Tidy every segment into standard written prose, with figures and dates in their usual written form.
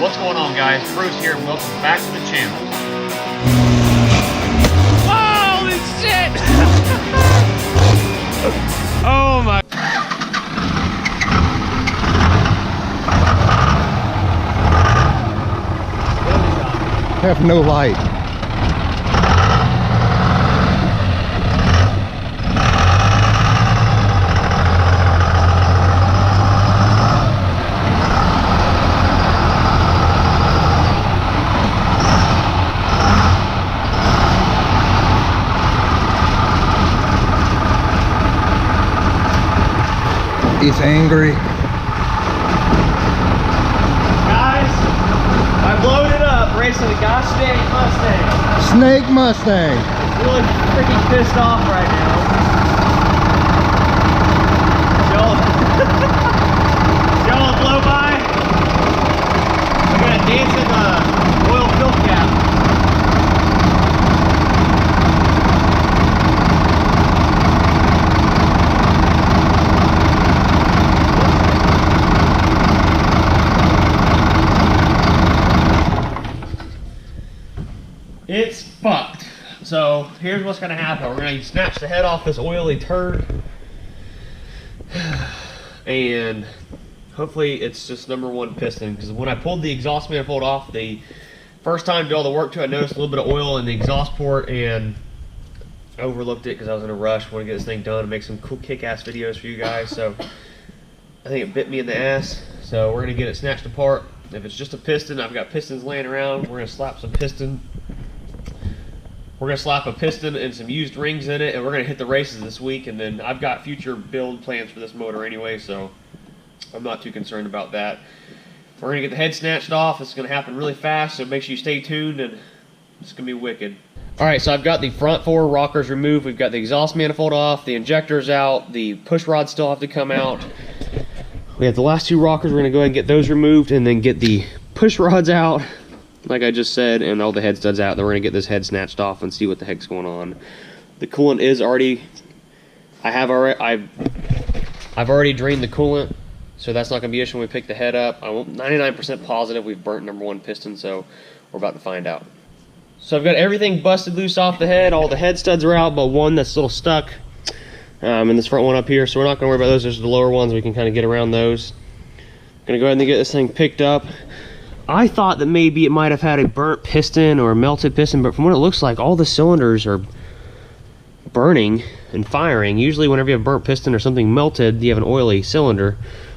What's going on, guys? Bruce here, and welcome back to the channel. Holy shit! Oh my. Have no light. He's angry. Guys, I've loaded up racing a gosh dang Mustang. Snake Mustang. Really freaking pissed off right now. Y'all blow by. I'm gonna dance in the oil fill cap. It's fucked. So here's what's gonna happen. We're gonna snatch the head off this oily turd, and hopefully it's just #1 piston. Because when I pulled the exhaust manifold off the first time, did all the work to it, I noticed a little bit of oil in the exhaust port, and I overlooked it because I was in a rush. Want to get this thing done and make some cool kick-ass videos for you guys. So I think it bit me in the ass. So we're gonna get it snatched apart. If it's just a piston, I've got pistons laying around. We're gonna slap some piston. We're gonna slap a piston and some used rings in it, and we're gonna hit the races this week. And then I've got future build plans for this motor anyway, so I'm not too concerned about that. We're gonna get the head snatched off. It's gonna happen really fast, so make sure you stay tuned, and it's gonna be wicked. All right, so I've got the front 4 rockers removed. We've got the exhaust manifold off, the injectors out, the push rods still have to come out. We have the last 2 rockers. We're gonna go ahead and get those removed, and then get the push rods out, like I just said, and all the head studs out. Then we're gonna get this head snatched off and see what the heck's going on. The coolant is already, I've already drained the coolant, so that's not gonna be an issue when we pick the head up. I'm 99% positive we've burnt #1 piston, so we're about to find out. So I've got everything busted loose off the head. All the head studs are out, but one that's a little stuck in this front one up here, so we're not gonna worry about those. There's the lower ones, we can kind of get around those. Gonna go ahead and get this thing picked up. I thought that maybe it might have had a burnt piston or a melted piston, but from what it looks like, all the cylinders are burning and firing. Usually whenever you have burnt piston or something melted, you have an oily cylinder,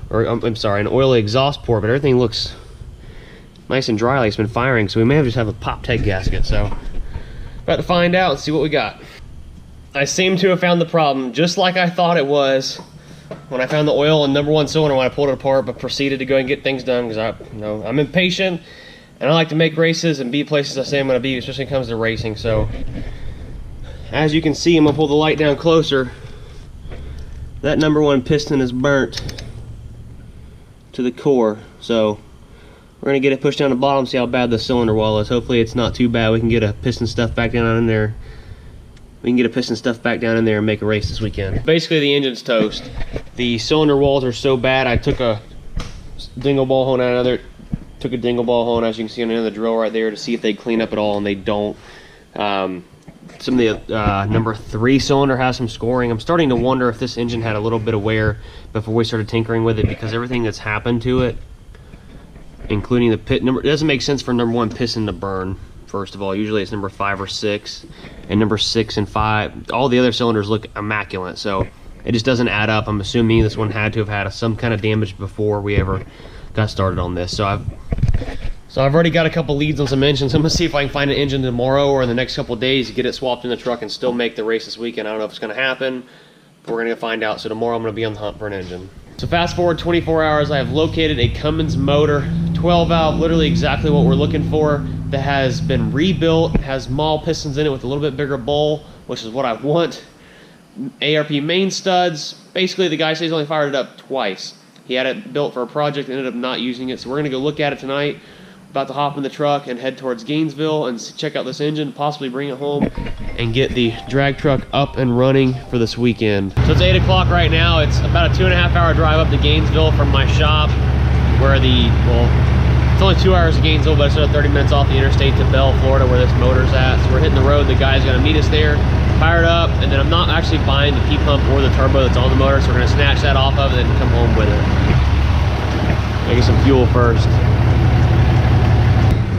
or I'm sorry, an oily exhaust port, but everything looks nice and dry like it's been firing, so we may have just have a pop head gasket. So about to find out and see what we got. I seem to have found the problem just like I thought it was when I found the oil in #1 cylinder when I pulled it apart, but proceeded to go and get things done because I'm impatient and I like to make races and be places I say I'm going to be, especially when it comes to racing. So as you can see, I'm going to pull the light down closer. That #1 piston is burnt to the core, so we're going to get it pushed down the bottom, see how bad the cylinder wall is. Hopefully it's not too bad. We can get a piston stuff back down in there. We can get a piston stuff back down in there and make a race this weekend. Basically the engine's toast. The cylinder walls are so bad, I took a dingle ball hole out of there, took a dingle ball hole, and as you can see on the end of the drill right there, to see if they clean up at all, and they don't. Some of the #3 cylinder has some scoring. I'm starting to wonder if this engine had a little bit of wear before we started tinkering with it, because everything that's happened to it, including the pit number, it doesn't make sense for #1 piston to burn. First of all, usually it's #5 or 6, and #6 and 5, all the other cylinders look immaculate, so it just doesn't add up. I'm assuming this one had to have had some kind of damage before we ever got started on this. So I've already got a couple leads on some engines. I'm gonna see if I can find an engine tomorrow or in the next couple of days to get it swapped in the truck and still make the race this weekend. I don't know if it's gonna happen, but we're gonna find out. So tomorrow I'm gonna be on the hunt for an engine. So fast forward 24 hours, I have located a Cummins motor, 12 valve, literally exactly what we're looking for, that has been rebuilt, has maul pistons in it with a little bit bigger bowl, which is what I want. ARP main studs. Basically the guy says he's only fired it up twice. He had it built for a project and ended up not using it, so we're gonna go look at it tonight. About to hop in the truck and head towards Gainesville and check out this engine, possibly bring it home and get the drag truck up and running for this weekend. So it's 8 o'clock right now. It's about a 2.5 hour drive up to Gainesville from my shop, where the, well, It's only 2 hours to Gainesville, but it's another 30 minutes off the interstate to Bell, Florida, where this motor's at. So we're hitting the road. The guy's gonna meet us there, fire it up, and then I'm not actually buying the P-pump or the turbo that's on the motor, so we're gonna snatch that off of it and come home with it. Get some fuel first.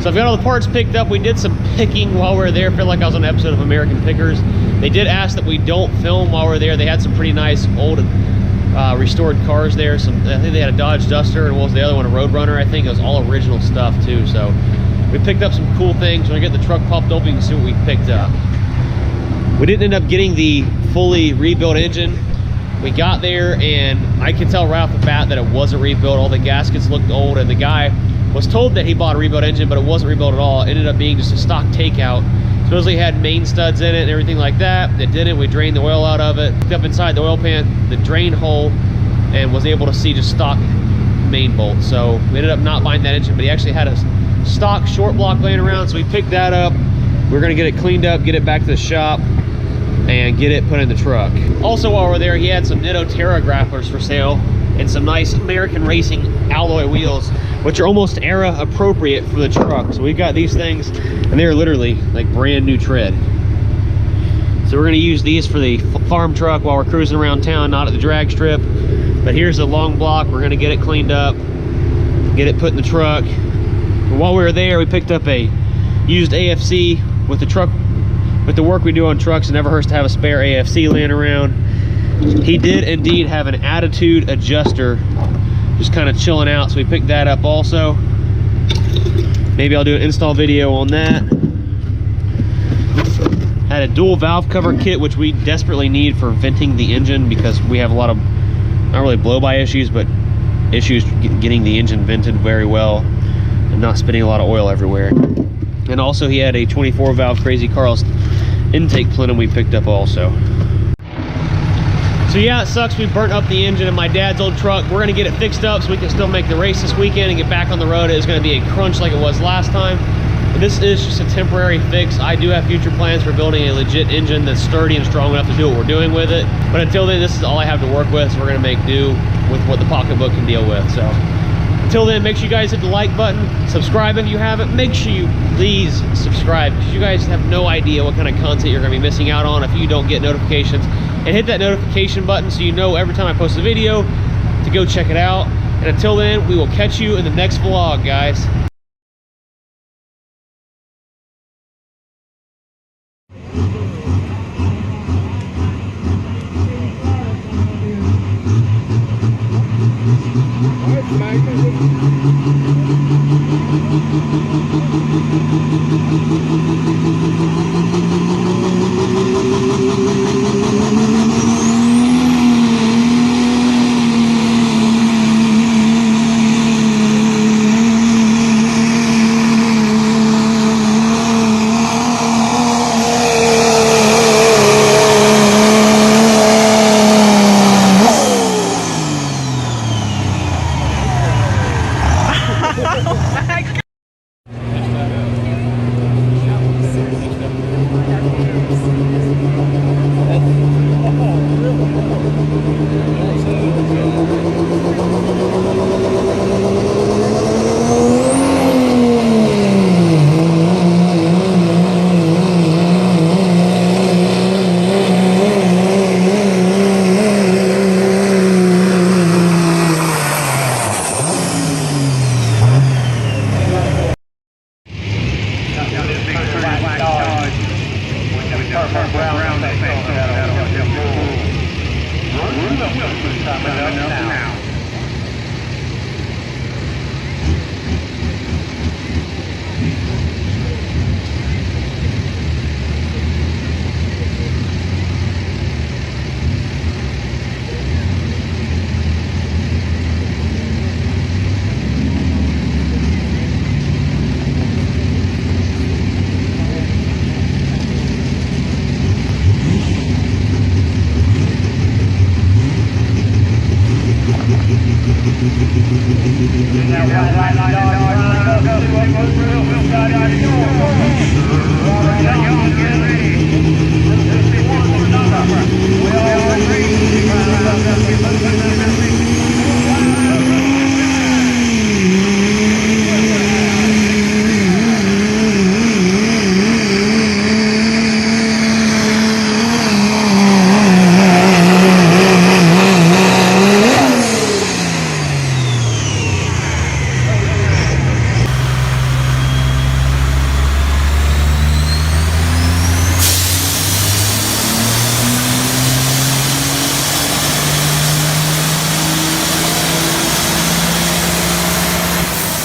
So I've got all the parts picked up. We did some picking while we were there. I feel like I was on an episode of American Pickers. They did ask that we don't film while we're there. They had some pretty nice old restored cars there. I think they had a Dodge Duster, and what was the other one, a Roadrunner. I think it was all original stuff too. So we picked up some cool things. When I get the truck popped open, you can see what we picked up. We didn't end up getting the fully rebuilt engine. We got there, and I could tell right off the bat that it wasn't rebuilt. All the gaskets looked old, and the guy was told that he bought a rebuilt engine, but it wasn't rebuilt at all. It ended up being just a stock takeout. Supposedly had main studs in it and everything like that. It didn't. We drained the oil out of it, looked up inside the oil pan, the drain hole, and was able to see just stock main bolt. So we ended up not buying that engine, but he actually had a stock short block laying around, so we picked that up. We're gonna get it cleaned up, get it back to the shop, and get it put in the truck. Also, while we're there, he had some Nitto Terra grapplers for sale and some nice American Racing alloy wheels, which are almost era appropriate for the truck. So we've got these things, and they're literally like brand new tread. So we're gonna use these for the farm truck while we're cruising around town, not at the drag strip. But here's a long block. We're gonna get it cleaned up, get it put in the truck. And while we were there, we picked up a used AFC. With the truck, with the work we do on trucks, it never hurts to have a spare AFC laying around. He did indeed have an attitude adjuster just kind of chilling out, so we picked that up also. Maybe I'll do an install video on that. Had a dual valve cover kit, which we desperately need for venting the engine because we have a lot of, not really blow-by issues, but issues getting the engine vented very well and not spitting a lot of oil everywhere. And also he had a 24 valve Crazy Carl's intake plenum we picked up also. So yeah, it sucks we burnt up the engine in my dad's old truck. We're gonna get it fixed up so we can still make the race this weekend and get back on the road. It's gonna be a crunch like it was last time. But this is just a temporary fix. I do have future plans for building a legit engine that's sturdy and strong enough to do what we're doing with it. But until then, this is all I have to work with, so we're gonna make do with what the pocketbook can deal with. So until then, make sure you guys hit the like button, subscribe if you haven't. Make sure you please subscribe, because you guys have no idea what kind of content you're gonna be missing out on if you don't get notifications. And hit that notification button so you know every time I post a video to go check it out. And until then, we will catch you in the next vlog, guys.